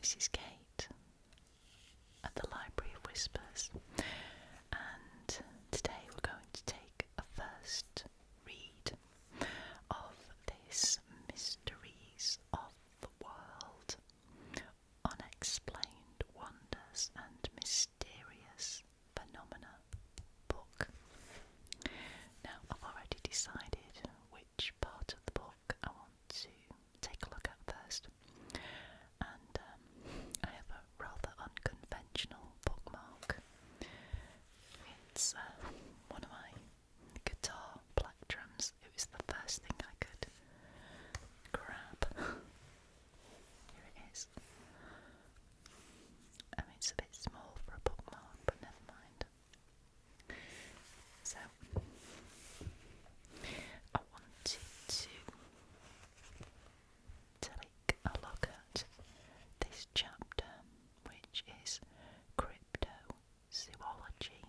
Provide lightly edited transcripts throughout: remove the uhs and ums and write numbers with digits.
this is Kate at the Library of Whispers, and today we're going to take a first read of this Mysteries of the World, Unexplained Wonders and Mysterious Phenomena book. Now, I've already decided which part of the book I want to take a look at first, and I have a rather unconventional bookmark. It's one of my guitar plectrums. It was the first thing I could grab. Here it is. I mean, it's a bit small for a bookmark, but never mind. So, I wanted to take a look at this chapter, which is Cryptozoology.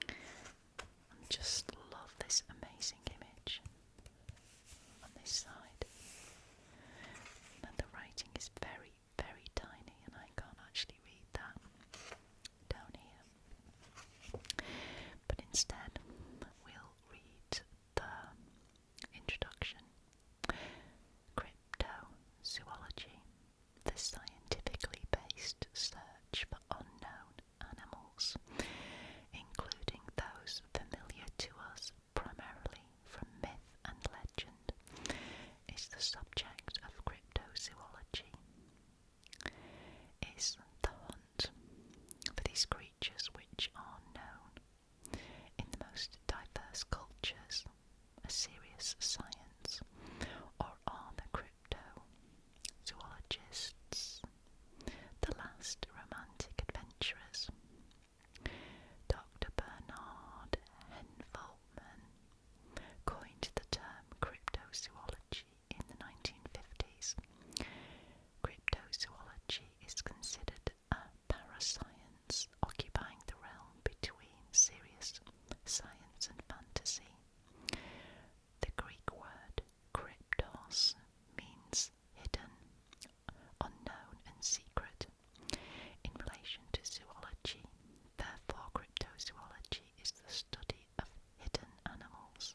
I just love this amazing image on this side. And the writing is very, very tiny, and I can't actually read that down here. But instead, we'll read the introduction. Cryptozoology, the scientifically based search for unknown animals, including those familiar to us primarily from myth and legend, is the subject of cryptozoology. Is the hunt for these creatures which are known in the most diverse cultures a serious science, or are the cryptozoologists the last romantic adventurers? Dr. Bernard Henfelman coined the term cryptozoology in the 1950s. Cryptozoology is considered a parascience occupying the realm between serious science and fantasy. The Greek word kryptos means hidden, unknown and secret. In relation to zoology, therefore cryptozoology is the study of hidden animals.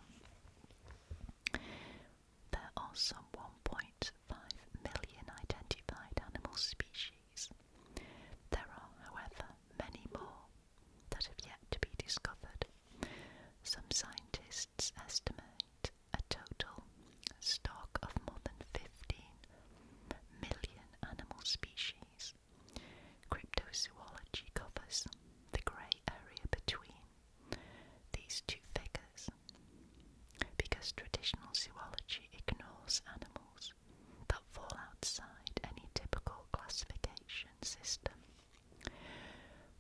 There are some 1.5 million identified animal species. There are, however, many more that have yet to be discovered. Some scientists estimate a total stock of more than 15 million animal species. Cryptozoology covers the grey area between these two figures, because traditional zoology ignores animals that fall outside any typical classification system.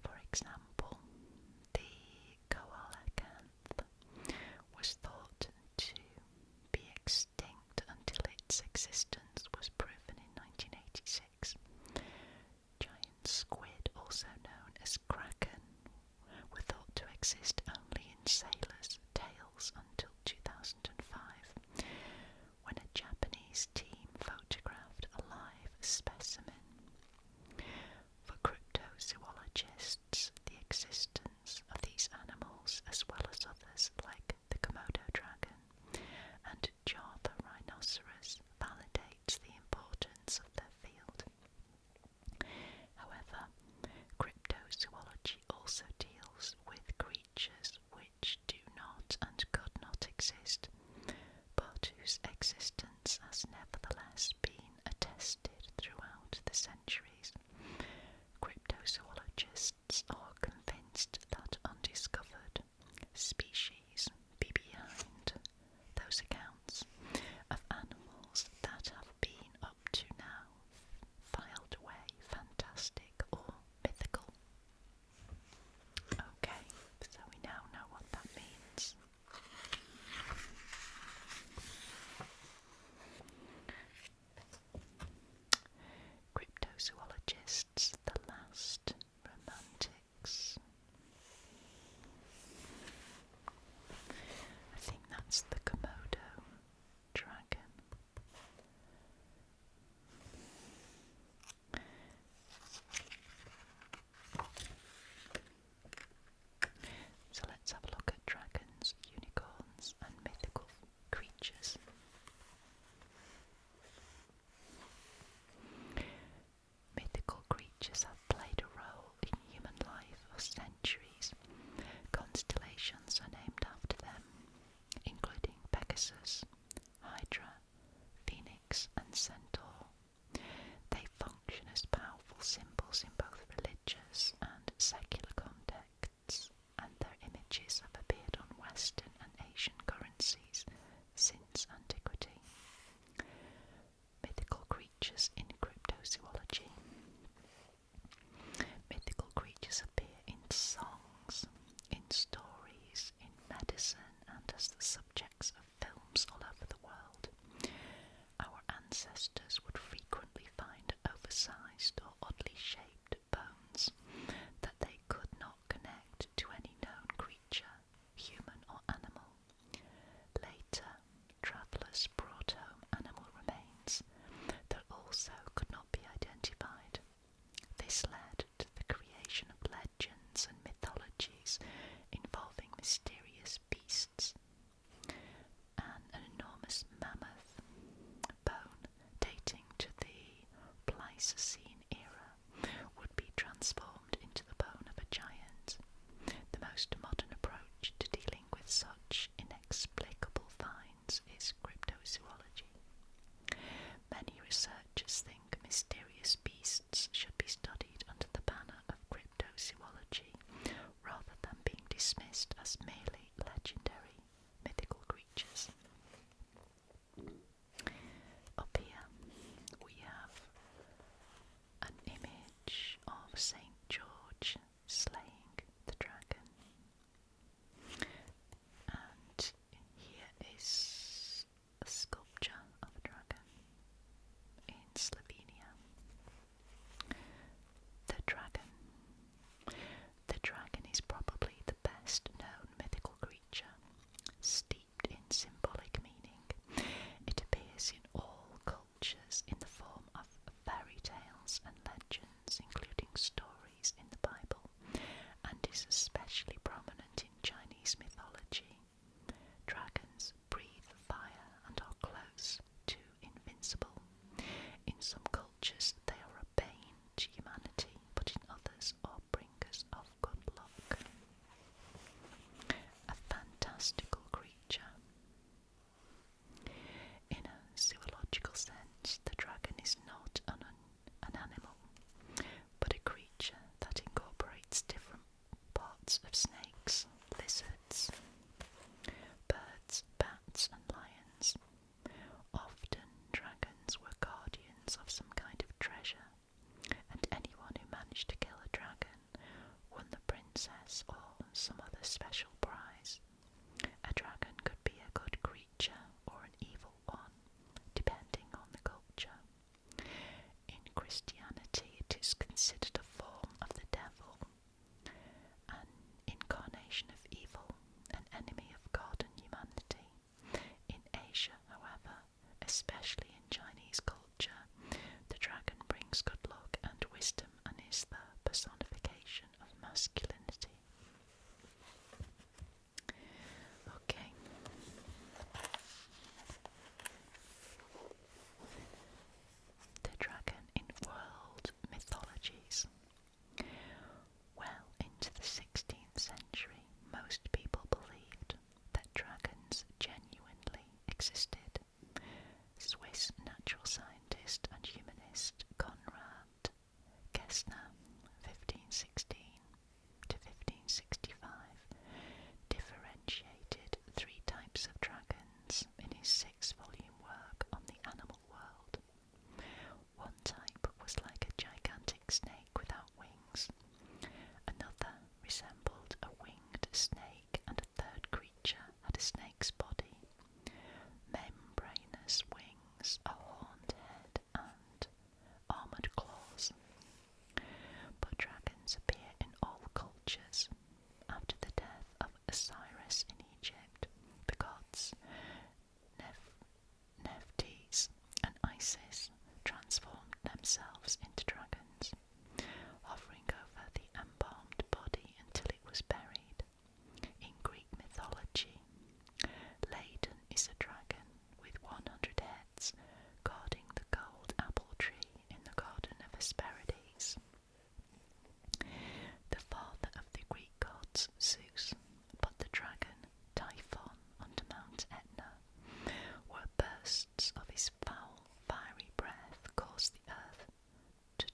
For example, the coelacanth was thought to be extinct until its existence was proven in 1986. Giant squid, also known as kraken, were thought to exist only in sailors' tales until 2005, when a Japanese team photographed a live specimen. For cryptozoologists, the existence of these animals, as well as others like the Komodo dragon and Java rhinoceros, validates the importance of their field. However, cryptozoology also deals with creatures which do not and could not exist, but whose existence has nevertheless ancestors would frequently find oversized or oddly shaped bones that they could not connect to any known creature, human or animal. Later, travellers brought home animal remains that also could not be identified. This led to the creation of legends and mythologies involving mysterious beasts. An enormous mammoth bone dating to the Pleistocene era would be transformed into the bone of a giant. The most modern approach to dealing with such inexplicable finds is cryptozoology. Many researchers think mysterious beasts should be studied under the banner of cryptozoology rather than being dismissed as merely legendary mythical creatures. Up here we have an image of St. George slaying the dragon, and here is a sculpture of a dragon in Slovenia. The dragon. The dragon is probably the best known mythical creature, steeped in symbolic meaning. It appears in all cultures in the form of fairy tales and legends, including stories in the Bible, and is especially prominent in Chinese mythology. Dragons breathe fire and are close to invincible. In some cultures they are a bane to humanity, but in others are bringers of good luck. A fantastical creature. In a zoological sense, the dragon is not an animal, but a creature that incorporates different parts of snakes, lizards, birds, bats and lions. Often dragons were guardians of some kind of treasure, and anyone who managed to kill a dragon won the princess or some other special prize. A dragon could be a good creature or an evil one, depending on the culture. In Christianity, it is considered a form of the devil, an incarnation of evil, an enemy of God and humanity. In Asia, however, especially in Chinese culture, the dragon brings good luck and wisdom and is the personification of masculinity. Okay. The dragon in world mythologies. Well into the 16th century, most people believed that dragons genuinely existed. Swiss natural scientist and humanist Konrad Gessner, 1516 to 1565, differentiated 3 types of dragons in his 6-volume work on the animal world. One type was like a gigantic snake without wings. Another resembled a winged snake, and a third creature had a snake's body, membranous wings, a horned head, and armoured claws. But dragons appear in all cultures. After the death of Osiris in Egypt, the gods Nephthys and Isis transformed themselves into dragons, hovering over the embalmed body until it was buried. In Greek mythology, Ladon is a dragon with 100 heads guarding the gold apple tree in the garden of Hesperides. The father of the Greek gods, Zeus, but the dragon, Typhon, under Mount Etna, where bursts of his foul, fiery breath caused the earth to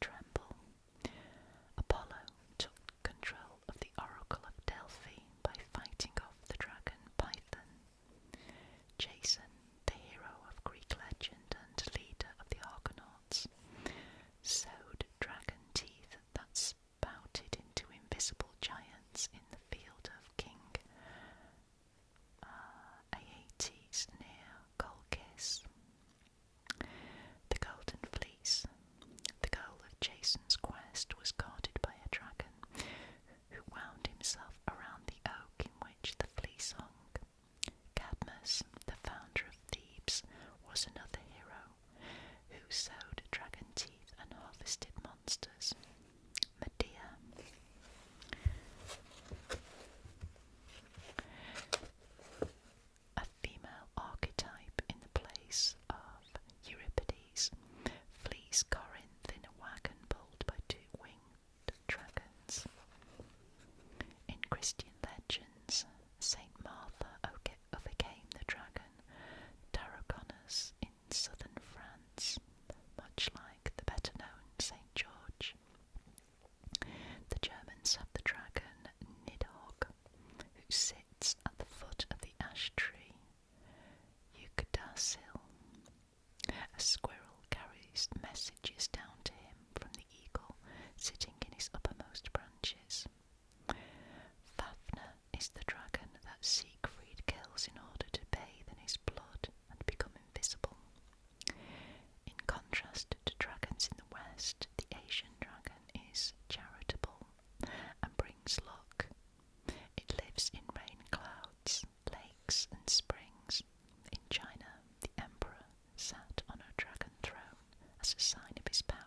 as a sign of his power.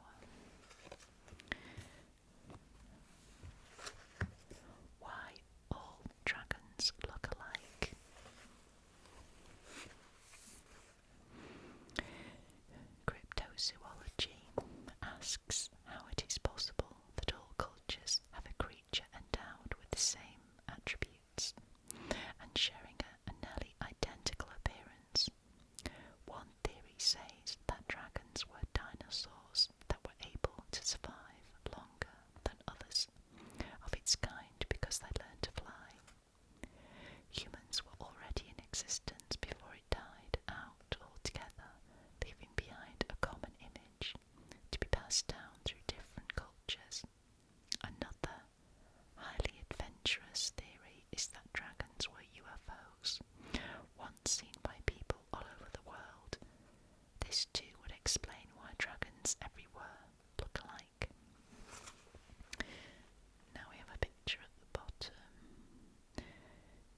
Why all dragons look alike? Cryptozoology asks how it is possible that all cultures have a creature endowed with the same attributes and sharing a nearly identical appearance. One theory says that dragons were dinosaurs that were able to survive longer than others of its kind because they learned to fly. Humans were already in existence before it died out altogether, leaving behind a common image to be passed down through different cultures. Another highly adventurous theory is that dragons were UFOs, once seen by people all over the world. This too would explain why dragons everywhere look alike. Now we have a picture at the bottom.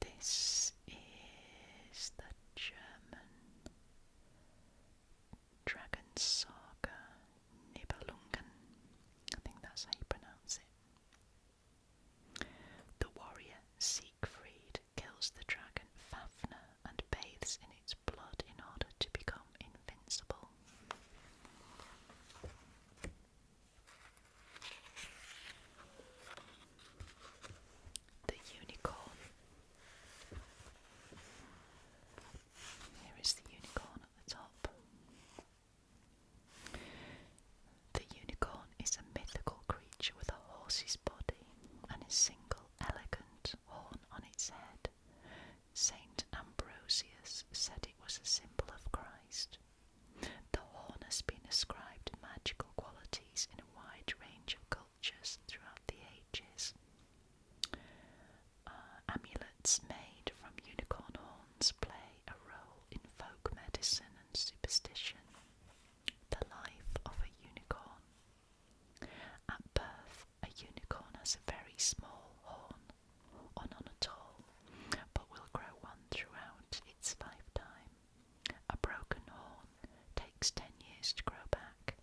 This is the German dragon saga Nibelungen. I think that's how you pronounce it. The warrior Siegfried kills the dragon Fafner and bathes in its blood in order to become invincible. The unicorn. Here is the unicorn at the top. The unicorn is a mythical creature with a horse's body and a single elegant horn on its head. Saint Ambrosius said it was a symbol of Christ. The horn has been ascribed magical qualities in a wide range of cultures throughout the ages. Amulets made from unicorn horns play a role in folk medicine and superstition. The life of a unicorn. At birth, a unicorn has a very small horn, or none at all, but will grow one throughout its lifetime. A broken horn takes 10 years to grow back.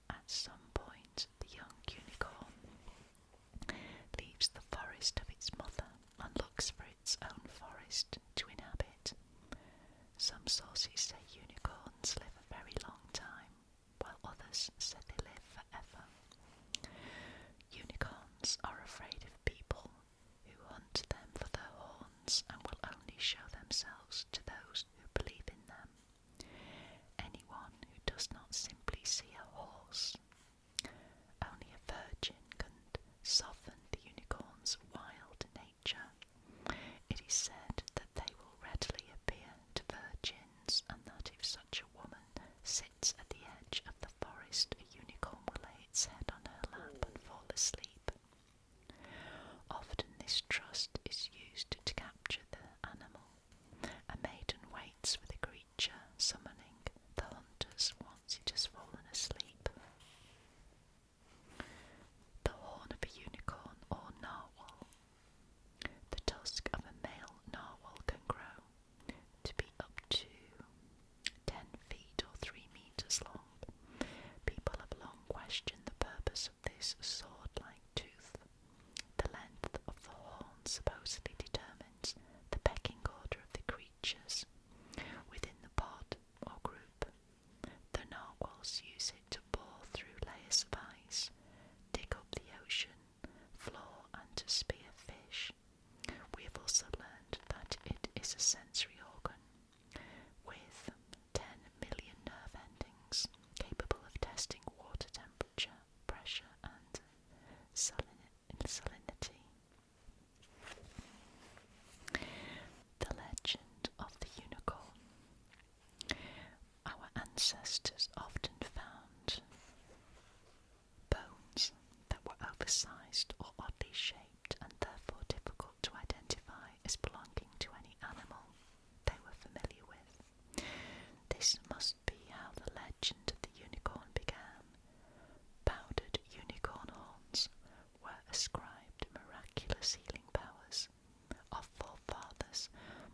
At some point, the young unicorn leaves the forest of its mother and looks for its own forest to inhabit. Some sources say unicorns live a very long time, while others say they live forever. Unicorns are afraid of people who hunt them for their horns and will only show themselves to those who believe in them. Anyone who does not simply see a horse. Only a virgin can soften the unicorn's wild nature. It is said that they will readily appear to virgins, and that if such a woman sits at the edge of the forest, a unicorn will lay its head on her lap and fall asleep. Often this trust is used to capture the animal. A maiden waits for the creature, summoning the hunters once it has fallen asleep. The horn of a unicorn or narwhal. The tusk of a male narwhal can grow to be up to 10 feet or 3 meters long. People have long questioned the purpose of this sword-like tooth. The length of the horn supposedly determines the pecking order of the creatures within the pod or group. The narwhals use it to bore through layers of ice, dig up the ocean floor, and to spear fish. We have also learned that it is a sensory organ with 10 million nerve endings, capable of testing water temperature, pressure, and salinity. The legend of the unicorn. Our ancestors often found bones that were oversized or oddly shaped and therefore difficult to identify as belonging to any animal they were familiar with. This must be how the legend of the unicorn began. Powdered unicorn horns were ascribed miraculous healing powers. Our forefathers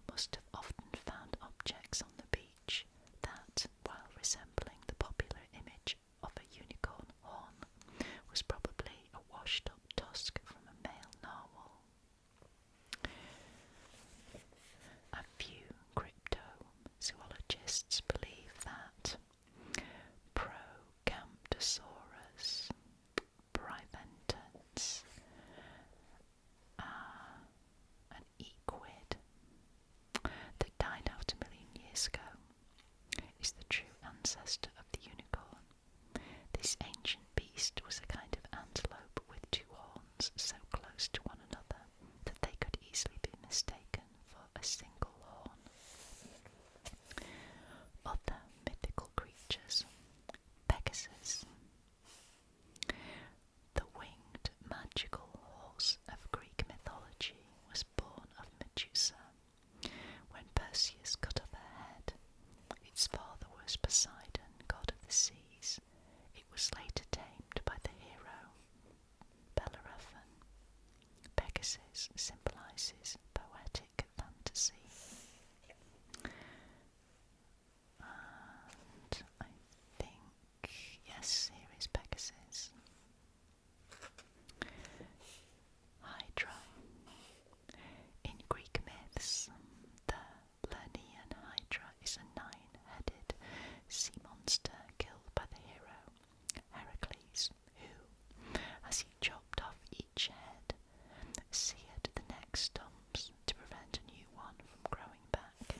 must have often found objects on the beach that, while resembling the popular monster killed by the hero, Heracles, who, as he chopped off each head, seared the neck stumps to prevent a new one from growing back.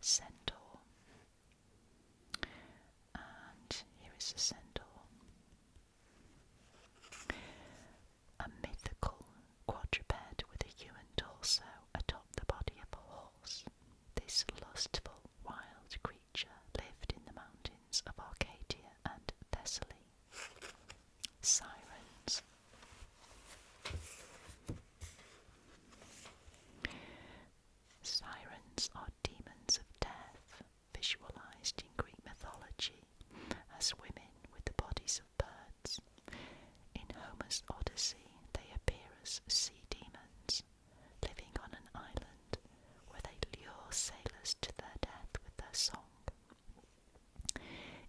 Centaur. And here is a centaur. A mythical quadruped with a human torso atop the body of a horse. This lustful, wild creature lived in the mountains of Arcadia and Thessaly. Sirens. Sirens are demons of death, visualized in Greek mythology as women with the bodies of birds. In Homer's Odyssey, they appear as sea demons, living on an island where they lure sailors to their death with their song.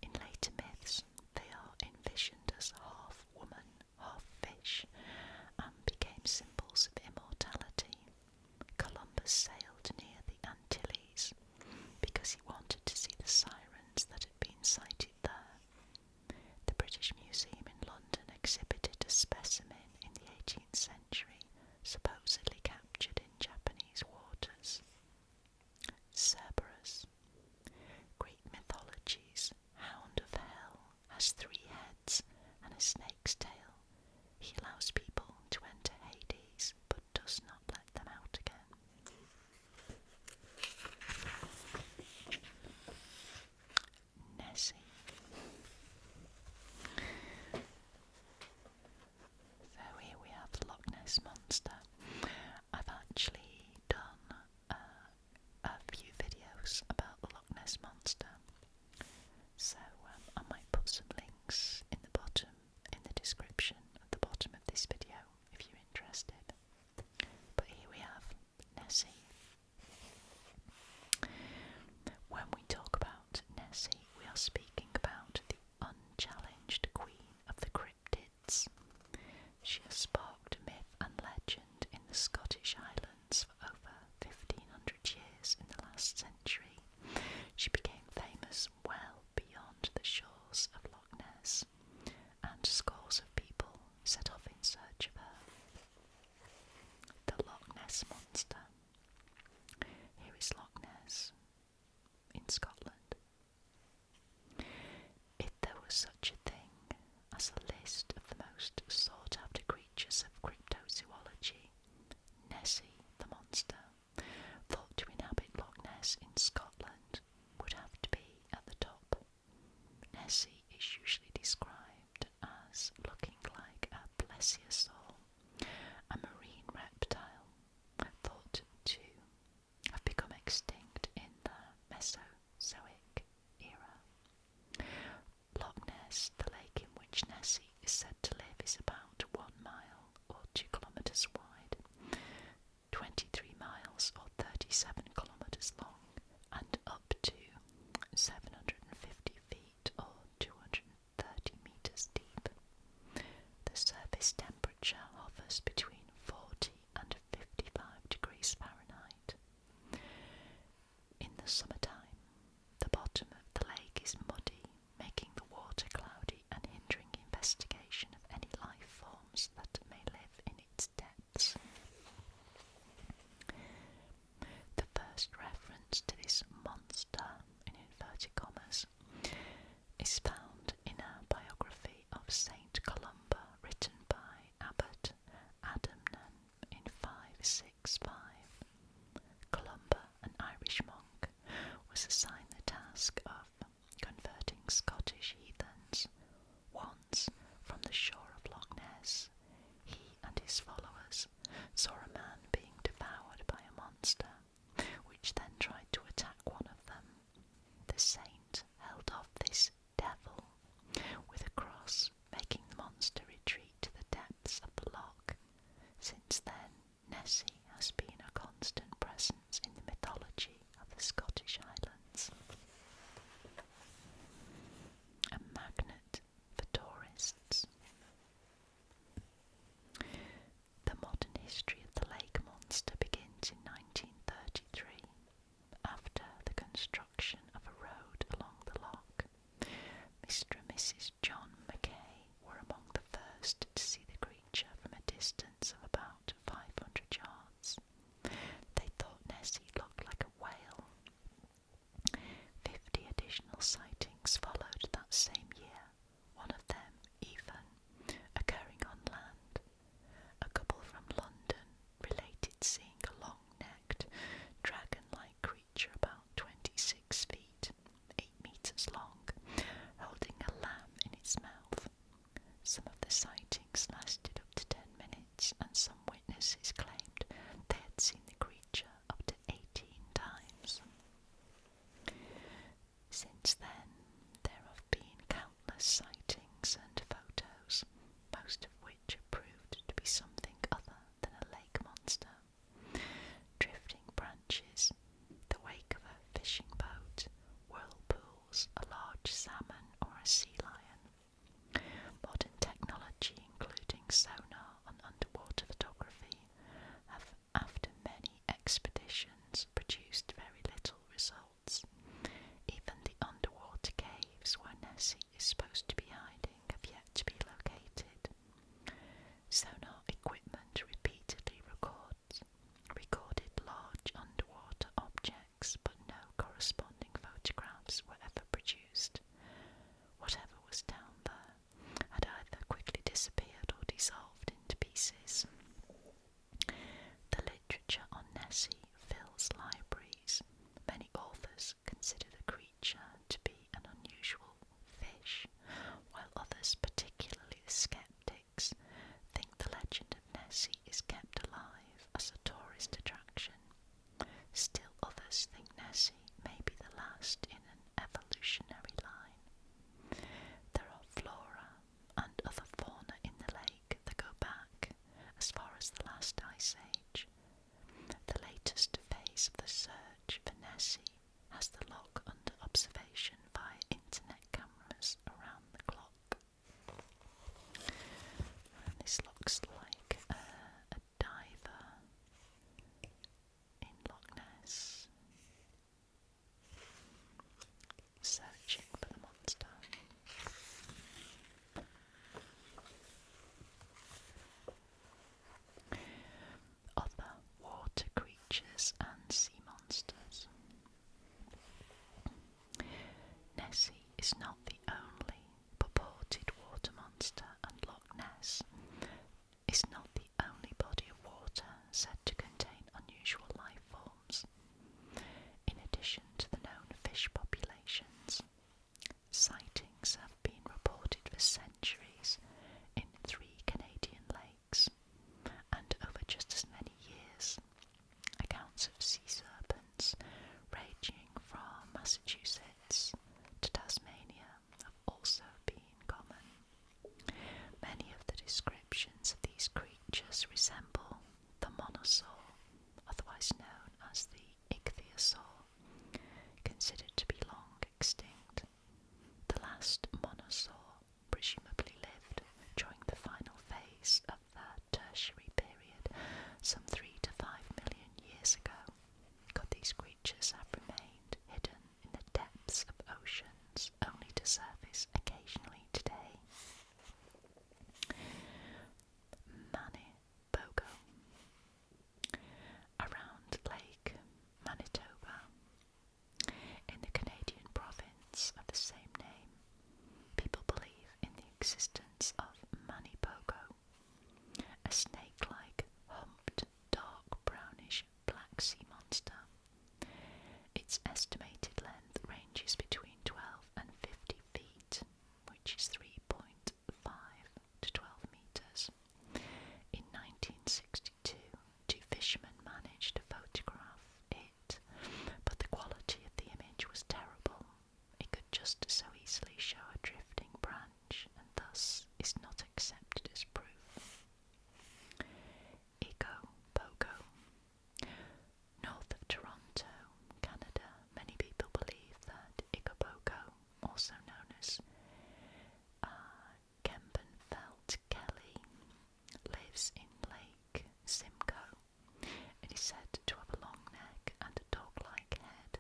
In later myths, they are envisioned as half woman, half fish, and became symbols of immortality. Columbus sailed near the Antilles because he wanted to see the sirens that had been sighted there. The British Museum in London exhibited a specimen in the 18th century, supposedly captured in Japanese waters. Cerberus. Greek mythology's Hound of Hell has 3 heads and a snake's tail. He allows people to enter Hades, but does not let them out again. Nessie. So here we have the Loch Ness Monster. I've actually done a few videos about the Loch Ness Monster, so I might put some links in the description at the bottom of this video if you're interested. But here we have Nessie. When we talk about Nessie, we are speaking about the unchallenged queen of the cryptids. She has sparked myth and legend in the Scottish Highlands for over 1500 years in the last century. She became famous well beyond the shores of Loch Ness, and scores of people set off in search of her. The Loch Ness Monster. Here is Loch Ness in Scotland. If there was such a thing as a list of the most sought-after creatures of cryptozoology, Nessie, the monster, thought to inhabit Loch Ness in Scotland, would have to be at the top. Nessie is usually described as looking like a plesiosaur, a marine reptile thought to have become extinct in the Mesozoic era. Loch Ness, the lake in which Nessie is said to live, is about 1 mile or 2 kilometres wide, 23 miles or 37 kilometres long, and up to 750 feet or 230 metres deep. The surface temperature hovers between 40 and 55 degrees Fahrenheit. In the summertime, the bottom of the lake is muddy, making the water cloudy and hindering investigation of any life forms that may live in its depths. The first reference to this monster, in inverted commas, is found in a biography of Saint Columba written by Abbot Adamnan in 565. Columba, an Irish monk, was assigned the task of converting Scottish heathens. Once, from the shore of Loch Ness, he and his followers saw a man being devoured by a monster, which then tried to attack one of them. The saint held off this devil with a cross, making the monster retreat to the depths of the loch. Since then, Nessie has been a constant presence in the mythology of the Scottish Highlands. meters long, holding a lamb in its mouth. Some of the sightings lasted up to 10 minutes, and some witnesses claimed they had seen the creature up to 18 times. Since then, there have been countless sightings and photos, most of which have proved to be something other than a lake monster. Drifting branches, the wake of a fishing boat, whirlpools, a large salmon or a sea lion. Modern technology, including sonar and underwater photography, have, after many expeditions, produced very little results. Even the underwater caves where Nessie is supposed to be hiding have yet to be located. Sonar equipment repeatedly recorded large underwater objects, but no corresponding photographs were ever produced. Whatever was down there had either quickly disappeared or dissolved into pieces. The literature on Nessie fills libraries. Many authors consider the creature to be an unusual fish, while others, particularly the skeptics, think the legend of Nessie is kept alive as a tourist attraction. Still others think Nessie may be the last in an evolutionary line. There are flora and other fauna in the lake that go back as far as the last ice age. The latest phase of the search for Nessie has the loch under observation via internet cameras around the clock. And this looks like a diver in Loch Ness searching for the monster. Other water creatures and sea monsters. Nessie is not the only purported water monster, and Loch Ness is not the only body of water said to contain unusual life forms. In addition to the known fish populations, sightings have been reported for centuries in 3 Canadian lakes, and over just as many years, accounts of sea serpents ranging from Massachusetts to Tasmania have also been common. Many of the descriptions of these creatures resemble the monosaur, otherwise known as the ichthyosaur, considered to be long extinct. The last monosaur presumably lived during the final phase of the Tertiary period, some 3 to 5 million years ago. Could these creatures have remained hidden in the depths of oceans, only to surface occasionally today? Mythical. Around Lake Manitoba, in the Canadian province of the same name, people believe in the existence of Mythical, a snake-like, humped, dark brownish black sea monster. Its estimated length ranges between 12 and 50 feet, which is 3.5 to 12 meters. In 1962, 2 fishermen managed to photograph it, but the quality of the image was terrible. It could just so easily show a drifting branch, and thus is not accepted as proof. Pogo. North of Toronto, Canada, many people believe that Pogo, also known as Kempenfelt Kelly, lives in Lake Simcoe. It is said to have a long neck and a dog-like head.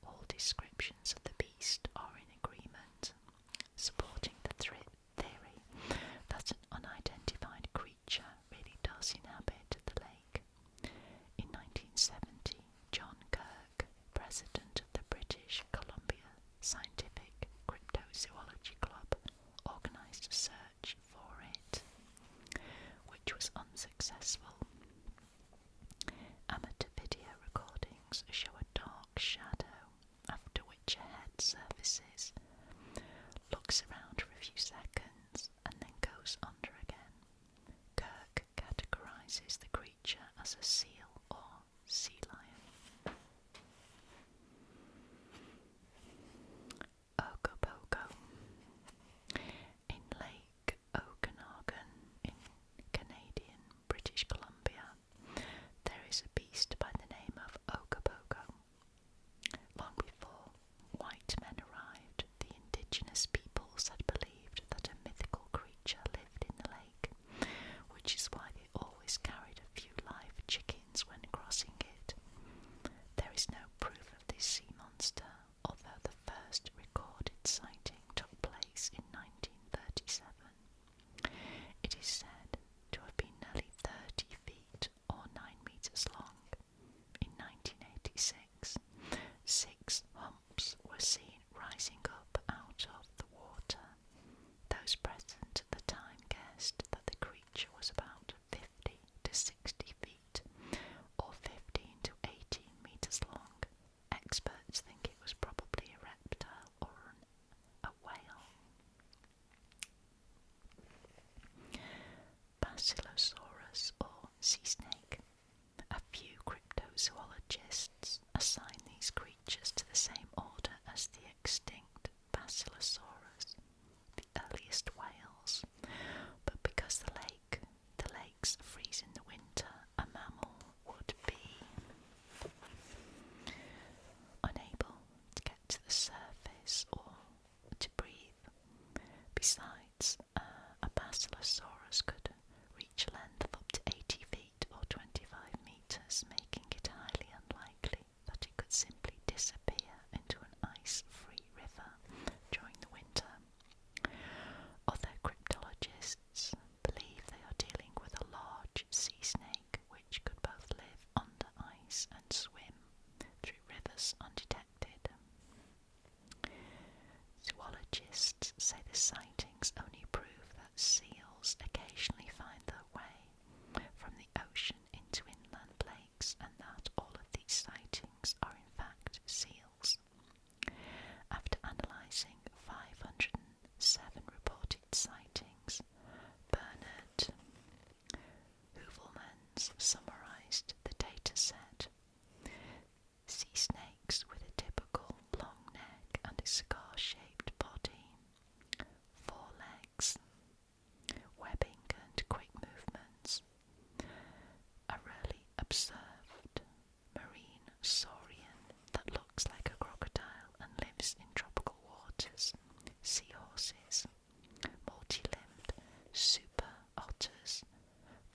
All descriptions of the beast are in agreement, supporting the theory that an unidentified creature really does inhabit the lake. In 1970, John Kirk, president of the British Columbia Scientific Cryptozoology Club, organised a search for it, which was unsuccessful. Amateur video recordings show a dark shadow, after which a head surfaces surfaces, looks around for a few seconds, and then goes under again. Kirk categorises the creature as a seal or sea lion. Ogopogo. In Lake Okanagan in Canadian British Columbia, there is a beast by the name of Ogopogo. Long before white men arrived, the indigenous peoples had believed that a mythical creature lived in the lake, which is why they always carried a few live chickens when crossing it. There is no proof of this sea monster, although the first recorded sighting took place in 1937. It is said to have been nearly 30 feet or 9 meters long. In 1986, 6 humps were seen rising up out of the water. Those present at the time guessed that the creature was about 50 to 60 feet, or 15 to 18 meters long. Experts think it was probably a reptile or a whale. Basilosaurus or sea snake. A few cryptozoologists assign these creatures to the same order as the extinct Basilosaurus, the earliest whales, but because the lakes freeze in the winter, a mammal would be unable to get to the surface or to breathe. Besides, a Basilosaurus could reach a length of up to 80 feet or 25 meters, making it highly unlikely that it could simply disappear into an ice-free river during the winter. Other cryptologists believe they are dealing with a large sea snake which could both live under ice and swim through rivers undetected. Zoologists say the sightings only prove that seals occasionally find their way from the ocean into inland lakes, and that all of these sightings are in fact seals. After analysing 507 reported sightings, Bernard Heuvelmans summarised the data set. Sea snakes with a typical long neck and a cigar-shaped body, 4 legs, webbing and quick movements. A rarely observed marine saurian that looks like a crocodile and lives in tropical waters, seahorses, multi-limbed super otters,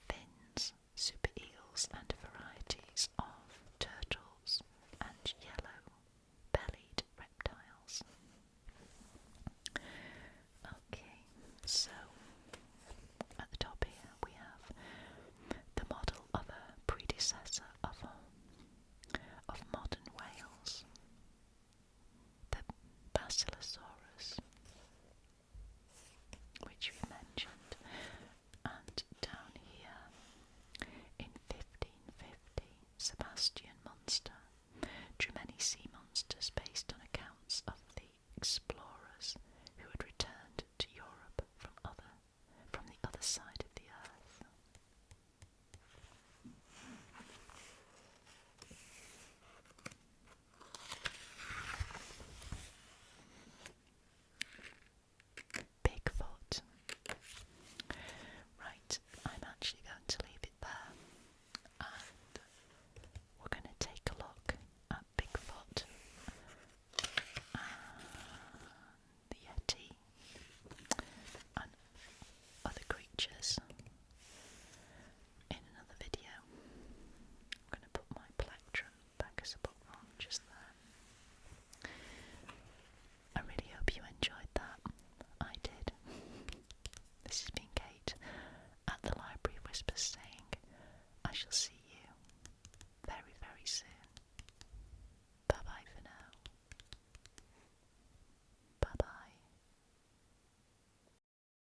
fins, super eels and varieties of turtles and yellow-bellied reptiles. Okay, so at the top here we have the model of a predecessor of modern whales, the Basilosaurus, which we mentioned, and down here in 1550 Sebastian Munster drew many sea monsters based on accounts of the explorers who had returned to Europe from the other side of the earth. Bigfoot. Right, I'm actually going to leave it there, and we're going to take a look at Bigfoot and the Yeti and other creatures in another video. I'm going to put my plectrum back as a bookmark just there. I really hope you enjoyed that. I did. This has been Kate at the Library of Whispers saying I shall see